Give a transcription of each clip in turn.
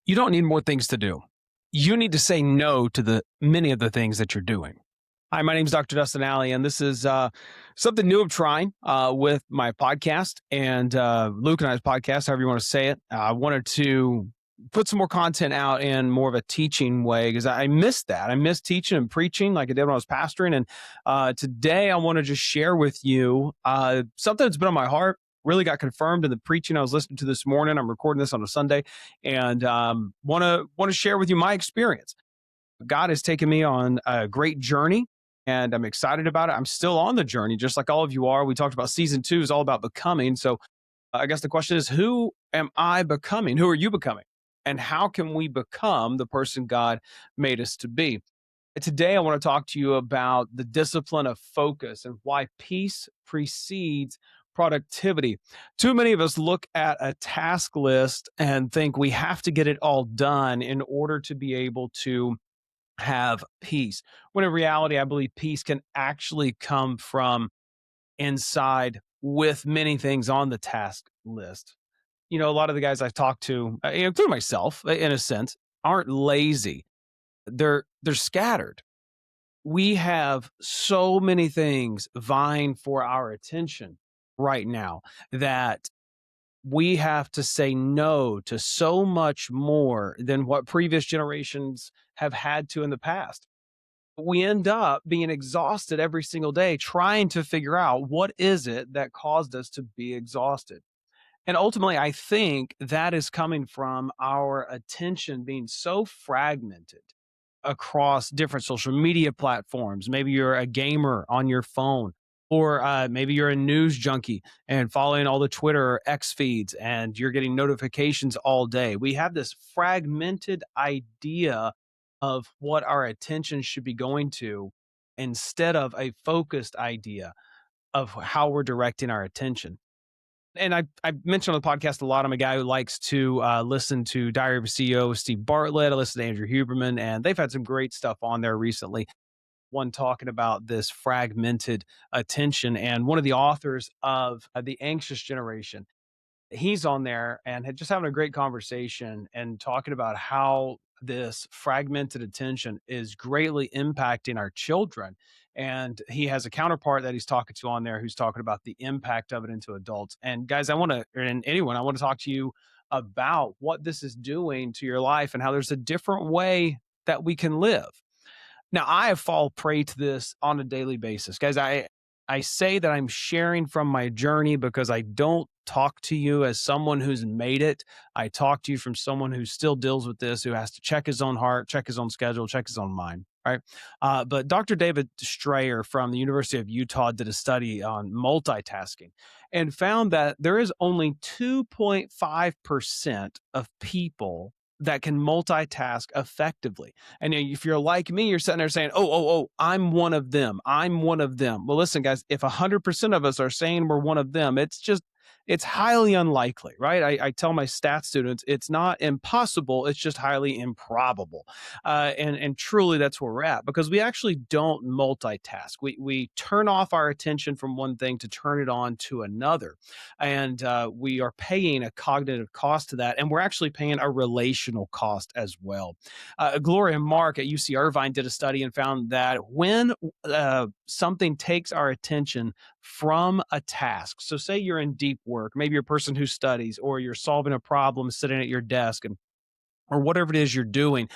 You don't need more things to do. You need to say no to the many of the things that you're doing. Hi, my name is Dr. Dustin Alley, and this is something new I'm trying with my podcast and Luke and I's podcast, however you want to say it. I wanted to put some more content out in more of a teaching way because I missed that. I missed teaching and preaching like I did when I was pastoring. And today I want to just share with you something that's been on my heart. Really got confirmed in the preaching I was listening to this morning. I'm recording this on a Sunday, and want to share with you my experience. God has taken me on a great journey, and I'm excited about it. I'm still on the journey, just like all of you are. We talked about season 2 is all about becoming. So I guess the question is, who am I becoming? Who are you becoming? And how can we become the person God made us to be? Today, I want to talk to you about the discipline of focus and why peace precedes productivity. Too many of us look at a task list and think we have to get it all done in order to be able to have peace. When in reality, I believe peace can actually come from inside with many things on the task list. A lot of the guys I've talked to, including myself, in a sense, aren't lazy. They're scattered. We have so many things vying for our attention right now that we have to say no to so much more than what previous generations have had to in the past. We end up being exhausted every single day trying to figure out what is it that caused us to be exhausted. And ultimately, I think that is coming from our attention being so fragmented across different social media platforms. Maybe you're a gamer on your phone, or maybe you're a news junkie and following all the Twitter or X feeds and you're getting notifications all day. We have this fragmented idea of what our attention should be going to instead of a focused idea of how we're directing our attention. And I mentioned on the podcast a lot. I'm a guy who likes to listen to Diary of a CEO with Steve Bartlett. I listen to Andrew Huberman, and they've had some great stuff on there recently. One talking about this fragmented attention, and one of the authors of The Anxious Generation, he's on there and had just having a great conversation and talking about how this fragmented attention is greatly impacting our children. And he has a counterpart that he's talking to on there who's talking about the impact of it into adults. And guys, I want to talk to you about what this is doing to your life and how there's a different way that we can live. Now, I have fallen prey to this on a daily basis. Guys, I say that I'm sharing from my journey because I don't talk to you as someone who's made it. I talk to you from someone who still deals with this, who has to check his own heart, check his own schedule, check his own mind. Right. But Dr. David Strayer from the University of Utah did a study on multitasking and found that there is only 2.5% of people that can multitask effectively. And if you're like me, you're sitting there saying, oh, I'm one of them. I'm one of them. Well, listen, guys, if 100% of us are saying we're one of them, it's highly unlikely, right? I tell my stats students, it's not impossible. It's just highly improbable. And truly that's where we're at, because we actually don't multitask. We turn off our attention from one thing to turn it on to another. And we are paying a cognitive cost to that. And we're actually paying a relational cost as well. Gloria Mark at UC Irvine did a study and found that when something takes our attention from a task. So say you're in deep work, maybe you're a person who studies, or you're solving a problem sitting at your desk, or whatever it is you're doing.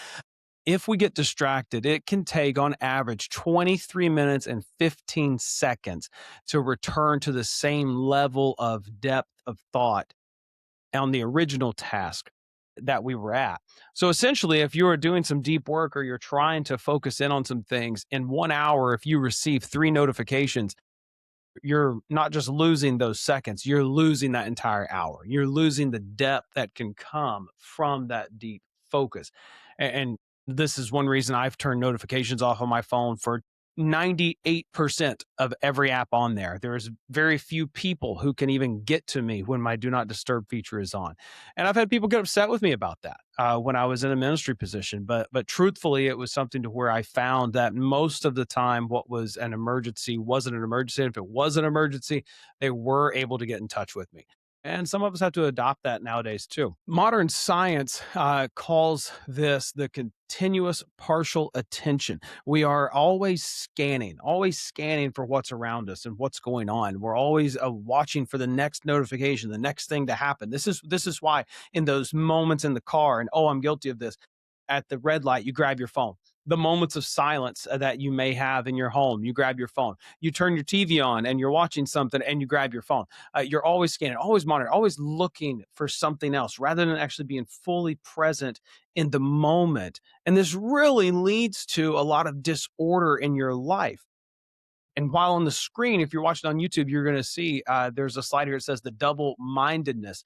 If we get distracted, it can take on average 23 minutes and 15 seconds to return to the same level of depth of thought on the original task that we were at. So essentially, if you are doing some deep work or you're trying to focus in on some things, in 1 hour, if you receive 3 notifications, you're not just losing those seconds, you're losing that entire hour. You're losing the depth that can come from that deep focus. And this is one reason I've turned notifications off on my phone for 98% of every app on there. There's very few people who can even get to me when my do not disturb feature is on. And I've had people get upset with me about that when I was in a ministry position. But truthfully, it was something to where I found that most of the time, what was an emergency wasn't an emergency. And if it was an emergency, they were able to get in touch with me. And some of us have to adopt that nowadays too. Modern science calls this the continuous partial attention. We are always scanning for what's around us and what's going on. We're always watching for the next notification, the next thing to happen. This is why in those moments in the car, and oh, I'm guilty of this. At the red light, you grab your phone. The moments of silence that you may have in your home, you grab your phone. You turn your TV on and you're watching something and you grab your phone. You're always scanning, always monitoring, always looking for something else rather than actually being fully present in the moment. And this really leads to a lot of disorder in your life. And while on the screen, if you're watching on YouTube, you're going to see there's a slide here that says the double mindedness,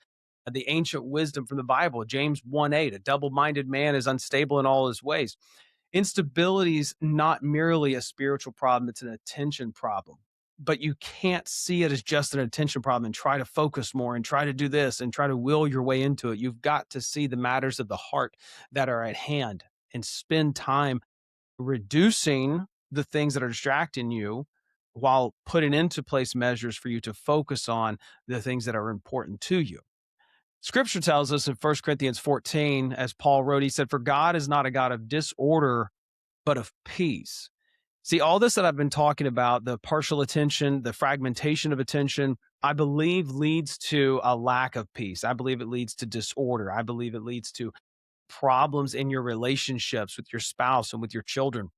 the ancient wisdom from the Bible, James 1:8. A double minded man is unstable in all his ways. Instability is not merely a spiritual problem, it's an attention problem. But you can't see it as just an attention problem and try to focus more and try to do this and try to will your way into it. You've got to see the matters of the heart that are at hand and spend time reducing the things that are distracting you while putting into place measures for you to focus on the things that are important to you. Scripture tells us in 1 Corinthians 14, as Paul wrote, he said, "For God is not a God of disorder, but of peace." See, all this that I've been talking about, the partial attention, the fragmentation of attention, I believe leads to a lack of peace. I believe it leads to disorder. I believe it leads to problems in your relationships with your spouse and with your children.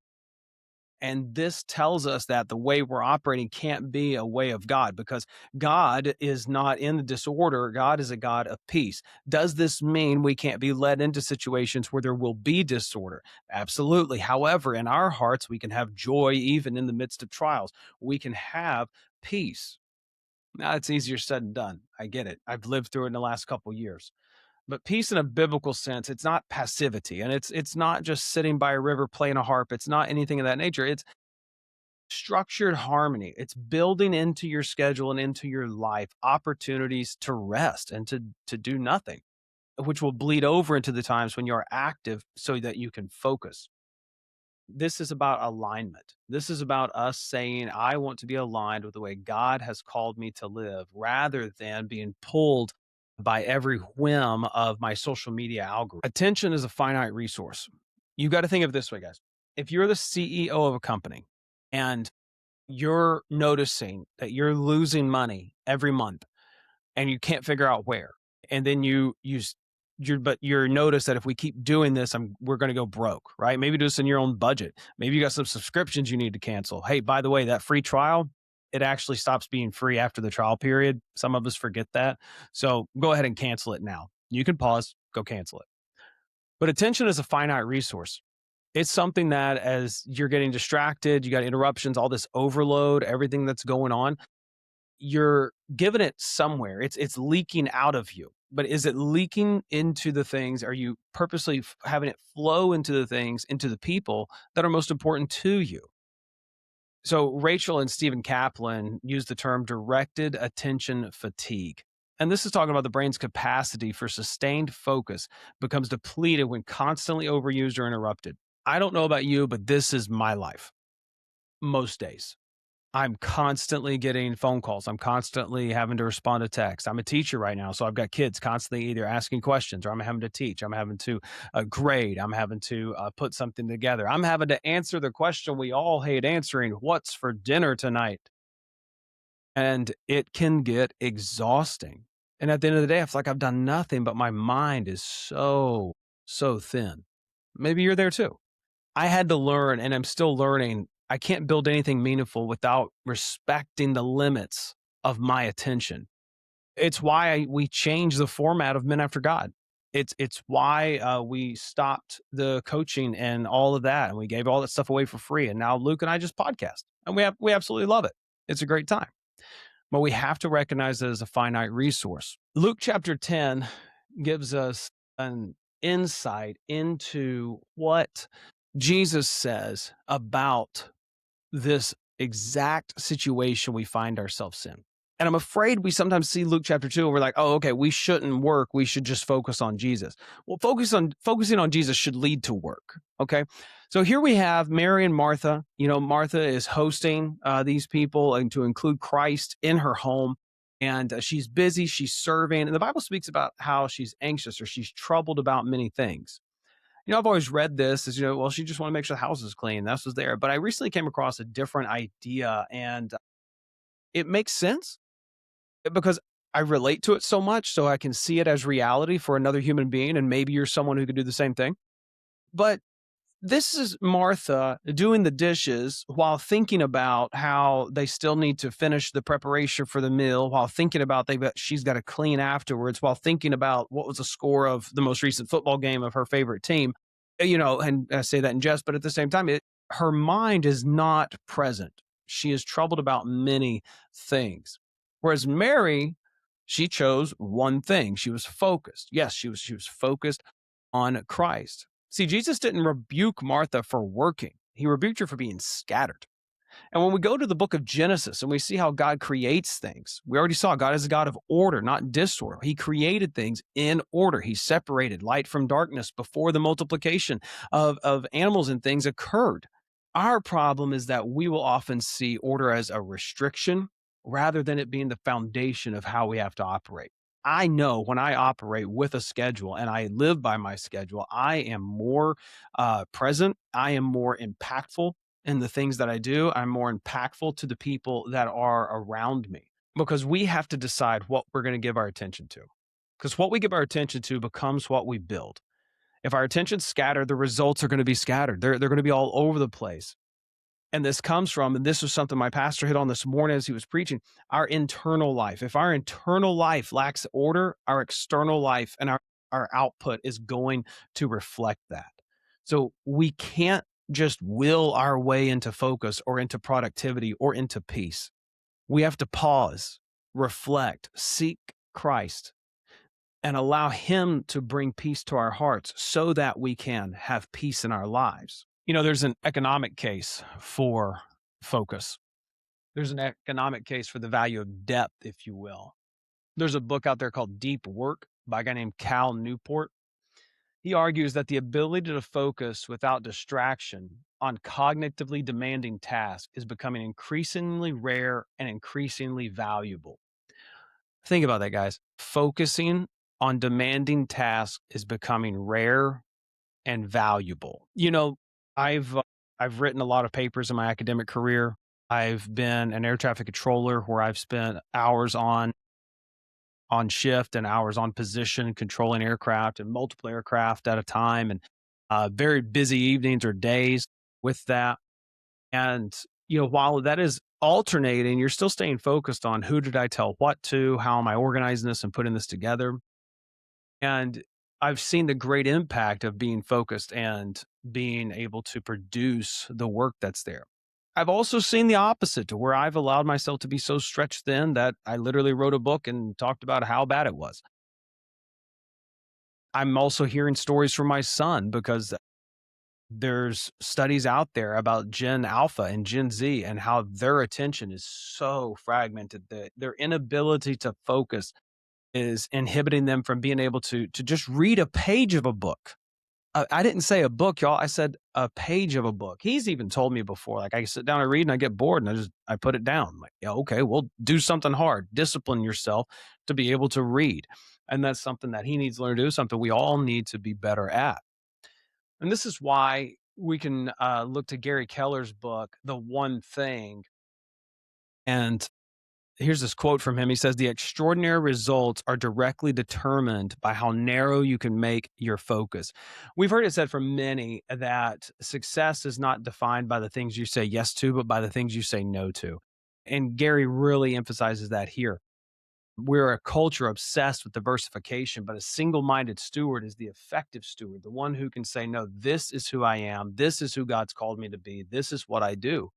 And this tells us that the way we're operating can't be a way of God because God is not in the disorder. God is a God of peace. Does this mean we can't be led into situations where there will be disorder? Absolutely. However, in our hearts, we can have joy even in the midst of trials. We can have peace. Now, it's easier said than done. I get it. I've lived through it in the last couple of years. But peace in a biblical sense, it's not passivity, and it's not just sitting by a river playing a harp. It's not anything of that nature. It's structured harmony. It's building into your schedule and into your life opportunities to rest and to do nothing, which will bleed over into the times when you're active so that you can focus. This is about alignment. This is about us saying, I want to be aligned with the way God has called me to live rather than being pulled by every whim of my social media algorithm. Attention is a finite resource. You got to think of it this way, guys. If you're the CEO of a company and you're noticing that you're losing money every month and you can't figure out where, and then you're notice that if we keep doing this, we're going to go broke, right? Maybe do this in your own budget. Maybe you got some subscriptions you need to cancel. Hey, by the way, that free trial, it actually stops being free after the trial period. Some of us forget that. So go ahead and cancel it now. You can pause, go cancel it. But attention is a finite resource. It's something that as you're getting distracted, you got interruptions, all this overload, everything that's going on, you're giving it somewhere. It's leaking out of you. But is it leaking into the things? Are you purposely having it flow into the things, into the people that are most important to you? So Rachel and Stephen Kaplan use the term directed attention fatigue. And this is talking about the brain's capacity for sustained focus becomes depleted when constantly overused or interrupted. I don't know about you, but this is my life most days. I'm constantly getting phone calls. I'm constantly having to respond to text. I'm a teacher right now, so I've got kids constantly either asking questions or I'm having to teach. I'm having to grade. I'm having to put something together. I'm having to answer the question we all hate answering: what's for dinner tonight? And it can get exhausting. And at the end of the day, I feel like I've done nothing, but my mind is so thin. Maybe you're there too. I had to learn, and I'm still learning, I can't build anything meaningful without respecting the limits of my attention. It's why we changed the format of Men After God. It's why we stopped the coaching and all of that, and we gave all that stuff away for free. And now Luke and I just podcast, and we absolutely love it. It's a great time, but we have to recognize it as a finite resource. Luke chapter 10 gives us an insight into what Jesus says about this exact situation we find ourselves in. And I'm afraid we sometimes see Luke chapter 2 and we're like, oh, okay, we shouldn't work. We should just focus on Jesus. Well, focusing on Jesus should lead to work. Okay. So here we have Mary and Martha. Martha is hosting these people and to include Christ in her home. and she's busy, she's serving. And the Bible speaks about how she's anxious or she's troubled about many things. I've always read this as, well, she just want to make sure the house is clean. That's what's there. But I recently came across a different idea, and it makes sense because I relate to it so much. So I can see it as reality for another human being. And maybe you're someone who could do the same thing. But this is Martha doing the dishes while thinking about how they still need to finish the preparation for the meal, while thinking about she's got to clean afterwards, while thinking about what was the score of the most recent football game of her favorite team. And I say that in jest, but at the same time, her mind is not present. She is troubled about many things. Whereas Mary, she chose one thing. She was focused. Yes, she was focused on Christ. See, Jesus didn't rebuke Martha for working. He rebuked her for being scattered. And when we go to the book of Genesis and we see how God creates things, we already saw God is a God of order, not disorder. He created things in order. He separated light from darkness before the multiplication of animals and things occurred. Our problem is that we will often see order as a restriction rather than it being the foundation of how we have to operate. I know when I operate with a schedule and I live by my schedule, I am more present. I am more impactful in the things that I do. I'm more impactful to the people that are around me because we have to decide what we're going to give our attention to. Because what we give our attention to becomes what we build. If our attention's scattered, the results are going to be scattered. They're going to be all over the place. And this comes from, and this was something my pastor hit on this morning as he was preaching, our internal life. If our internal life lacks order, our external life and our output is going to reflect that. So we can't just will our way into focus or into productivity or into peace. We have to pause, reflect, seek Christ, and allow him to bring peace to our hearts so that we can have peace in our lives. There's an economic case for focus. There's an economic case for the value of depth, if you will. There's a book out there called Deep Work by a guy named Cal Newport. He argues that the ability to focus without distraction on cognitively demanding tasks is becoming increasingly rare and increasingly valuable. Think about that, guys. Focusing on demanding tasks is becoming rare and valuable. I've I've written a lot of papers in my academic career. I've been an air traffic controller where I've spent hours on shift and hours on position controlling aircraft and multiple aircraft at a time, and very busy evenings or days with that. And while that is alternating, you're still staying focused on who did I tell what to, how am I organizing this and putting this together. And I've seen the great impact of being focused and being able to produce the work that's there. I've also seen the opposite to where I've allowed myself to be so stretched thin that I literally wrote a book and talked about how bad it was. I'm also hearing stories from my son because there's studies out there about Gen Alpha and Gen Z and how their attention is so fragmented that their inability to focus is inhibiting them from being able to just read a page of a book. I didn't say a book, y'all. I said a page of a book. He's even told me before, like I sit down and read and I get bored and I put it down. I'm like, yeah, okay, well, do something hard. Discipline yourself to be able to read. And that's something that he needs to learn to do, something we all need to be better at. And this is why we can look to Gary Keller's book, The One Thing. And here's this quote from him. He says, "The extraordinary results are directly determined by how narrow you can make your focus." We've heard it said from many that success is not defined by the things you say yes to, but by the things you say no to. And Gary really emphasizes that here. We're a culture obsessed with diversification, but a single-minded steward is the effective steward, the one who can say, no, this is who I am. This is who God's called me to be. This is what I do.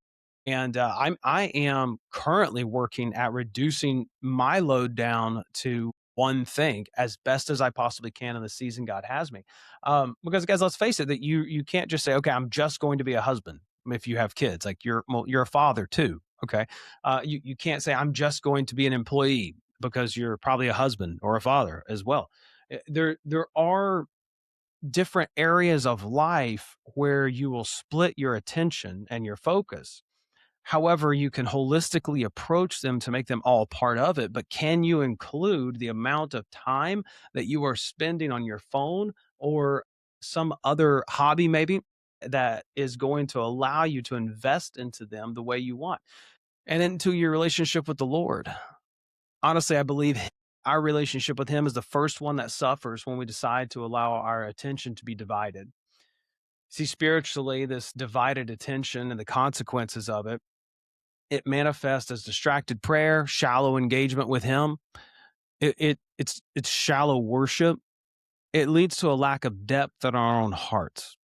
And I am currently working at reducing my load down to one thing as best as I possibly can in the season God has me. Because guys, let's face it, that you can't just say, okay, I'm just going to be a husband if you have kids. Like you're a father too. Okay. You can't say I'm just going to be an employee because you're probably a husband or a father as well. There are different areas of life where you will split your attention and your focus. However, you can holistically approach them to make them all part of it. But can you include the amount of time that you are spending on your phone or some other hobby, maybe that is going to allow you to invest into them the way you want and into your relationship with the Lord? Honestly, I believe our relationship with Him is the first one that suffers when we decide to allow our attention to be divided. See, spiritually, this divided attention and the consequences of it manifests as distracted prayer, shallow engagement with Him. It's shallow worship. It leads to a lack of depth in our own hearts.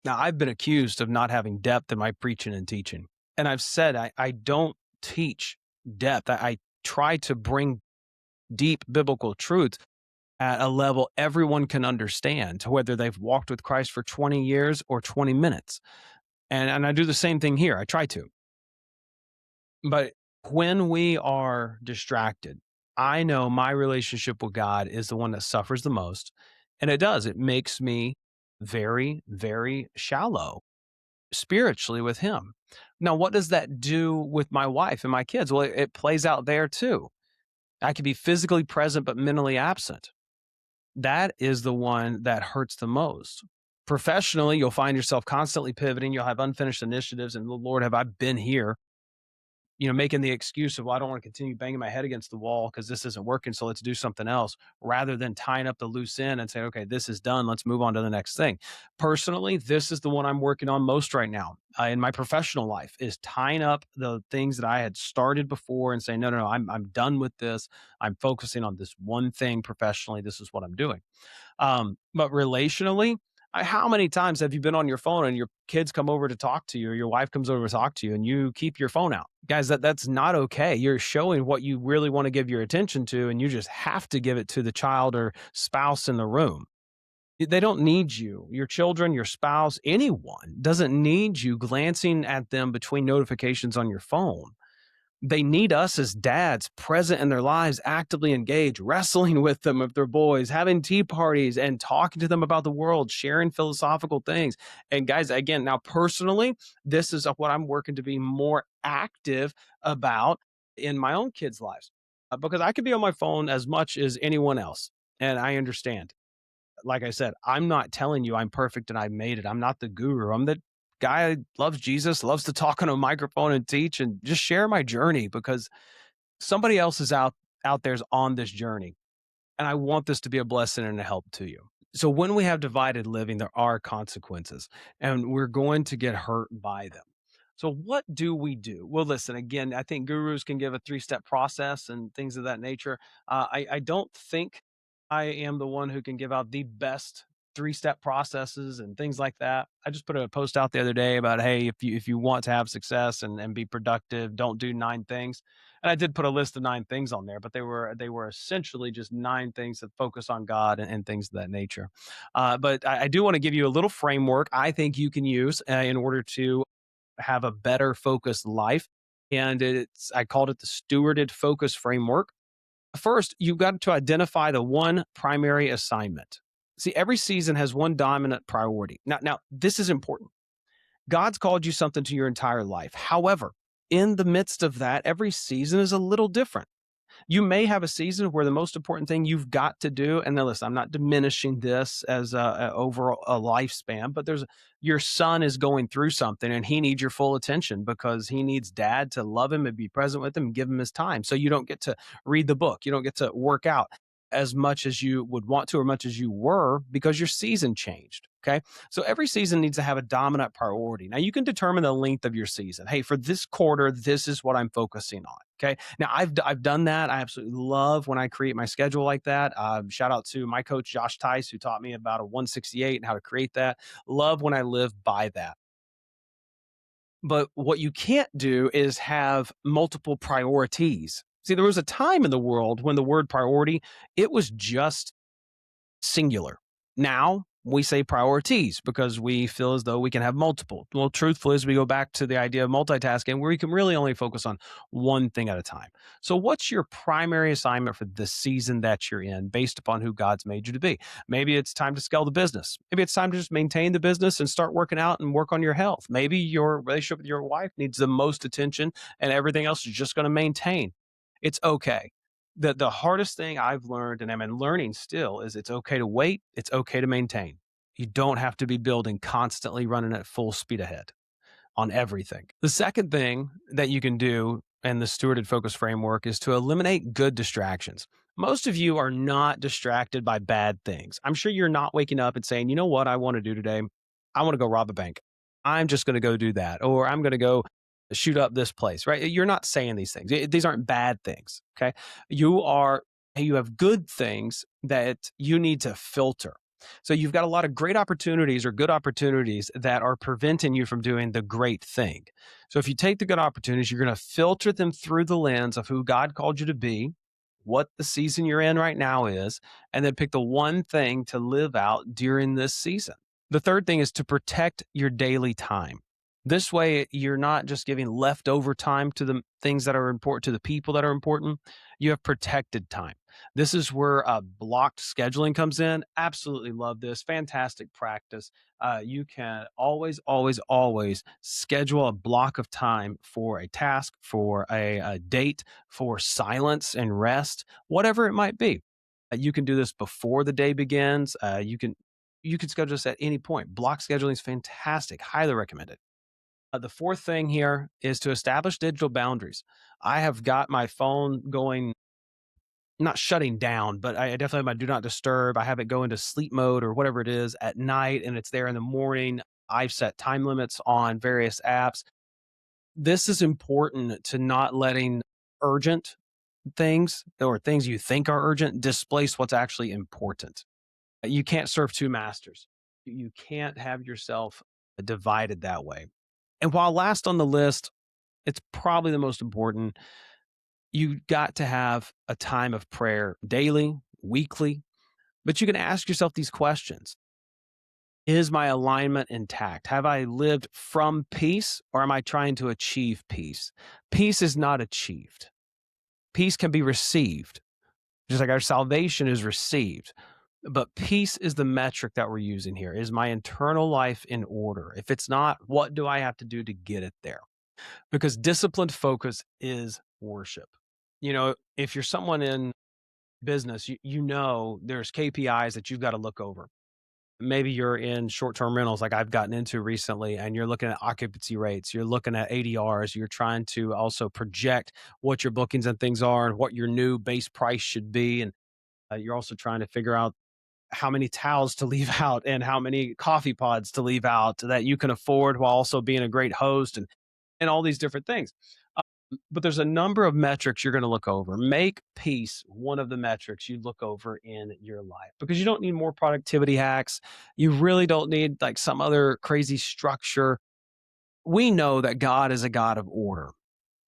Now, I've been accused of not having depth in my preaching and teaching, and I've said I don't teach depth. I try to bring deep biblical truth at a level everyone can understand, whether they've walked with Christ for 20 years or 20 minutes. And I do the same thing here. I try to. But when we are distracted, I know my relationship with God is the one that suffers the most. And it does. It makes me very, very shallow spiritually with Him. Now, what does that do with my wife and my kids? Well, it plays out there too. I could be physically present, but mentally absent. That is the one that hurts the most. Professionally, you'll find yourself constantly pivoting. You'll have unfinished initiatives. And Lord, have I been here making the excuse of, well, I don't want to continue banging my head against the wall because this isn't working. So let's do something else rather than tying up the loose end and say, okay, this is done. Let's move on to the next thing. Personally, this is the one I'm working on most right now in my professional life is tying up the things that I had started before and saying, no, I'm done with this. I'm focusing on this one thing professionally. This is what I'm doing. But relationally, how many times have you been on your phone and your kids come over to talk to you or your wife comes over to talk to you and you keep your phone out? Guys, that's not okay. You're showing what you really want to give your attention to, and you just have to give it to the child or spouse in the room. They don't need you. Your children, your spouse, anyone doesn't need you glancing at them between notifications on your phone. They need us as dads present in their lives, actively engaged, wrestling with them if they're boys, having tea parties and talking to them about the world, sharing philosophical things. And guys, again, now personally, this is what I'm working to be more active about in my own kids' lives because I could be on my phone as much as anyone else. And I understand. Like I said, I'm not telling you I'm perfect and I made it. I'm not the guru. I'm the guy who loves Jesus, loves to talk on a microphone and teach and just share my journey because somebody else is out there's on this journey. And I want this to be a blessing and a help to you. So when we have divided living, there are consequences and we're going to get hurt by them. So what do we do? Well, listen, again, I think gurus can give a 3-step process and things of that nature. I don't think I am the one who can give out the best 3-step processes and things like that. I just put a post out the other day about, hey, if you want to have success and be productive, don't do 9 things. And I did put a list of 9 things on there, but they were essentially just 9 things that focus on God and things of that nature. But I do want to give you a little framework I think you can use in order to have a better focused life. And I called it the stewarded focus framework. First, you've got to identify the one primary assignment. See, every season has one dominant priority. Now this is important. God's called you something to your entire life. However, in the midst of that, every season is a little different. You may have a season where the most important thing you've got to do, and now listen, I'm not diminishing this as a overall a lifespan, but your son is going through something and he needs your full attention because he needs dad to love him and be present with him and give him his time. So you don't get to read the book. You don't get to work out as much as you would want to or much as you were because your season changed. Okay. So every season needs to have a dominant priority. Now you can determine the length of your season. Hey, for this quarter, this is what I'm focusing on. Okay. Now I've done that. I absolutely love when I create my schedule like that. Shout out to my coach, Josh Tice, who taught me about a 168 and how to create that. Love when I live by that. But what you can't do is have multiple priorities. See, there was a time in the world when the word priority, it was just singular. Now we say priorities because we feel as though we can have multiple. Well, truthfully, as we go back to the idea of multitasking, where you can really only focus on one thing at a time. So, what's your primary assignment for the season that you're in based upon who God's made you to be? Maybe it's time to scale the business. Maybe it's time to just maintain the business and start working out and work on your health. Maybe your relationship with your wife needs the most attention and everything else is just going to maintain. It's okay. The hardest thing I've learned and I'm learning still is it's okay to wait, it's okay to maintain. You don't have to be building constantly running at full speed ahead on everything. The second thing that you can do in the stewarded focus framework is to eliminate good distractions. Most of you are not distracted by bad things. I'm sure you're not waking up and saying, you know what I want to do today? I want to go rob a bank. I'm just going to go do that. Or I'm going to go shoot up this place, right? You're not saying these things. These aren't bad things. Okay. You are, you have good things that you need to filter. So you've got a lot of great opportunities or good opportunities that are preventing you from doing the great thing. So if you take the good opportunities, you're going to filter them through the lens of who God called you to be, what the season you're in right now is, and then pick the one thing to live out during this season. The third thing is to protect your daily time. This way, you're not just giving leftover time to the things that are important, to the people that are important. You have protected time. This is where blocked scheduling comes in. Absolutely love this. Fantastic practice. You can always, always, always schedule a block of time for a task, for a date, for silence and rest, whatever it might be. You can do this before the day begins. You can schedule this at any point. Block scheduling is fantastic. Highly recommend it. The fourth thing here is to establish digital boundaries. I have got my phone going, not shutting down, but I definitely have my do not disturb. I have it go into sleep mode or whatever it is at night, and it's there in the morning. I've set time limits on various apps. This is important to not letting urgent things or things you think are urgent displace what's actually important. You can't serve two masters. You can't have yourself divided that way. And while last on the list, it's probably the most important. You got to have a time of prayer daily, weekly, but you can ask yourself these questions. Is my alignment intact? Have I lived from peace or am I trying to achieve peace? Peace is not achieved. Peace can be received, just like our salvation is received. But peace is the metric that we're using here. Is my internal life in order? If it's not, what do I have to do to get it there? Because disciplined focus is worship. If you're someone in business, you know there's KPIs that you've got to look over. Maybe you're in short-term rentals like I've gotten into recently, and you're looking at occupancy rates, you're looking at ADRs, you're trying to also project what your bookings and things are and what your new base price should be. And you're also trying to figure out how many towels to leave out and how many coffee pods to leave out that you can afford while also being a great host and all these different things. But there's a number of metrics you're going to look over. Make peace one of the metrics you look over in your life because you don't need more productivity hacks. You really don't need like some other crazy structure. We know that God is a God of order.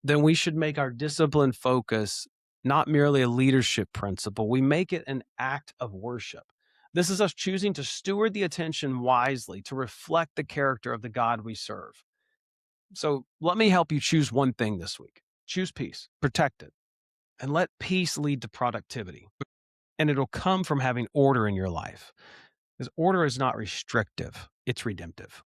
Then we should make our discipline focus not merely a leadership principle. We make it an act of worship. This is us choosing to steward the attention wisely to reflect the character of the God we serve. So let me help you choose one thing this week. Choose peace, protect it, and let peace lead to productivity. And it'll come from having order in your life. Because order is not restrictive, it's redemptive.